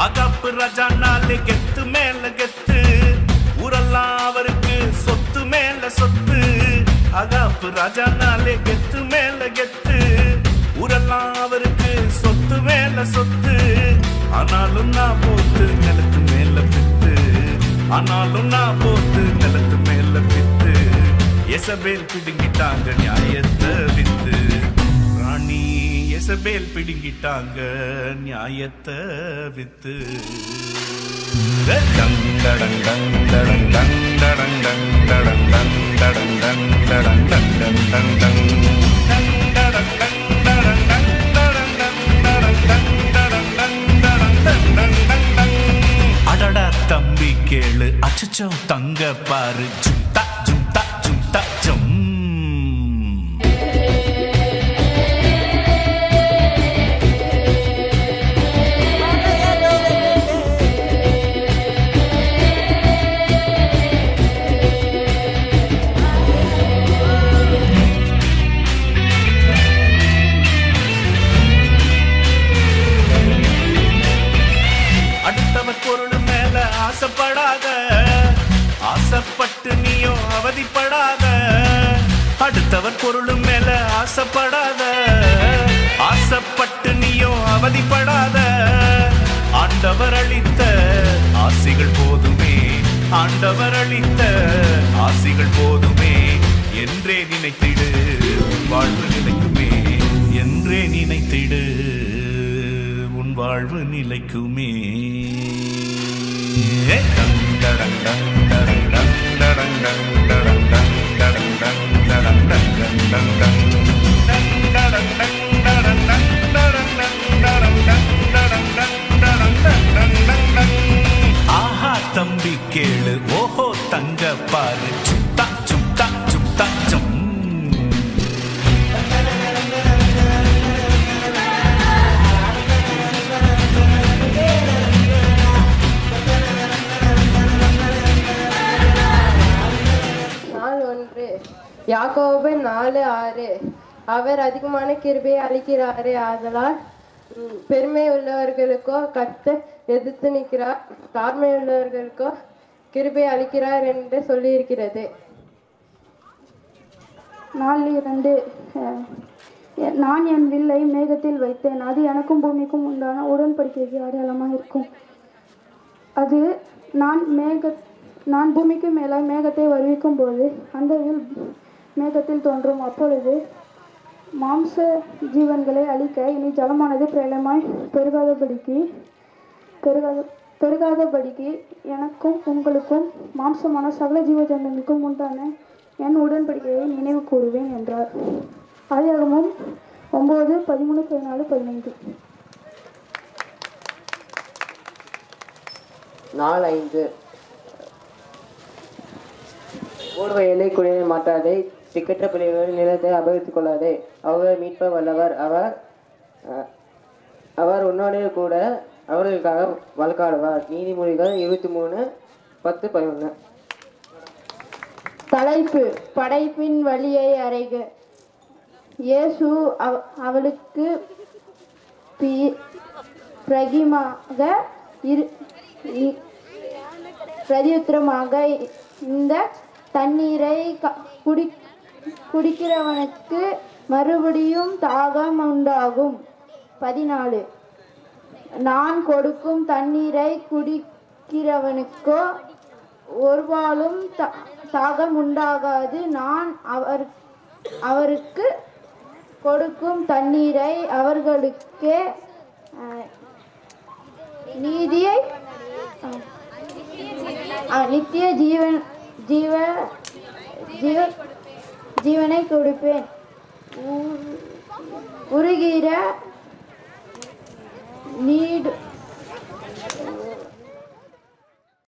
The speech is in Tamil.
அகாப்பு ராஜா நாளே கெத்து மேல கெத்து, ஊரெல்லாம் அவருக்கு சொத்து மேல சொத்து. அகாப்பு ராஜா நாளே கெத்து மேல கெத்து, ஊரெல்லாம் அவருக்கு சொத்து மேல சொத்து. ஆனாலும் நான் போத்து நிலத்து மேல பித்து, ஆனாலும் நான் போத்து நிலத்து மேல பித்து. எசபேல் பிடுங்கிட்டாங்க நியாயத்தை வித்து, ராணி எசபேல் பிடுங்கிட்டாங்க நியாயத்தை வித்து. அடடா தம்பி கேளு, அச்சச்சோ தங்க பாரு, ஜும்தா ஜும்தா ஜும்தா ஜும். அடுத்தவர் பொருள் மேல ஆசைப்படாத, ஆசைப்பட்டு நீயும் அவதிப்படாத. அடுத்தவர் பொருள் மேல ஆசைப்படாத, ஆசைப்பட்டு நீயும் அவதிப்படாத. ஆண்டவர் அளித்த ஆசிகள் போதுமே, ஆண்டவர் அளித்த ஆசிகள் போதுமே. என்றே நினைத்திடு வாழ்வு நிலைக்குமே, என்றே நினைத்திடு வாழ்வு நிலைக்குமே. ஆஹா தம்பி கேளு, ஓஹோ தங்க பாரு, சுத்தா சுத்தா சுத்தா சும். யாக்கோபு 4:6. அவர் அதிகமான கிருபையை அளிக்கிறாரே, ஆதலால் பெருமை உள்ளவர்களுக்கோ கர்த்தர் எதிர்த்து நிற்கிறார், தாழ்மை உள்ளவர்களுக்கோ கிருபை அளிக்கிறார் என்று சொல்லியிருக்கிறது. 4:2. நான் என் வில்லை மேகத்தில் வைத்தேன், அது எனக்கும் பூமிக்கும் உண்டான உடன்படிக்கைக்கு அடையாளமாக இருக்கும். அது நான் பூமிக்கு மேலே மேகத்தை வருவிக்கும் போது அந்த வில் மேகத்தில் தோன்றும். அப்பொழுது மாம்ச ஜீவன்களை அழிக்க இனி ஜலமானது பிரளயமாய் பெருகாதபடிக்கு எனக்கும் உங்களுக்கும் மாம்சமான சகல ஜீவஜந்தங்களுக்கும் உண்டான என் உடன்படிக்கையை நினைவு கூறுவேன் என்றார். ஆதியாகமம் 9, 13, 14, 15. 4:5. ஓடுவயலை குடியை மாட்டாதே, திக்கற்ற பிள்ளைகள் நிலத்தை அபகரித்துக் கொள்ளாதே. அவர் மீட்ப வல்லவர், அவர் உன்னோடைய கூட அவர்களுக்காக வழக்காடுவார். நீதிமொழிகள் 23, 10, 11. தலைப்பு: படைப்பின் வழியை அறைக. இயேசு அவளுக்கு பிரதியுத்தரமாக, இந்த தண்ணீரை குடிக்கிறவனுக்கு மறுபடியும் தாகம் உண்டாகும். 14. நான் கொடுக்கும் தண்ணீரை குடிக்கிறவனுக்கோ ஒருபாலும் தாகம் உண்டாகாது. நான் அவருக்கு கொடுக்கும் தண்ணீரை அவர்களுக்கே நித்திய ஜீவனை கொடுப்பேன். உருகிற நீடு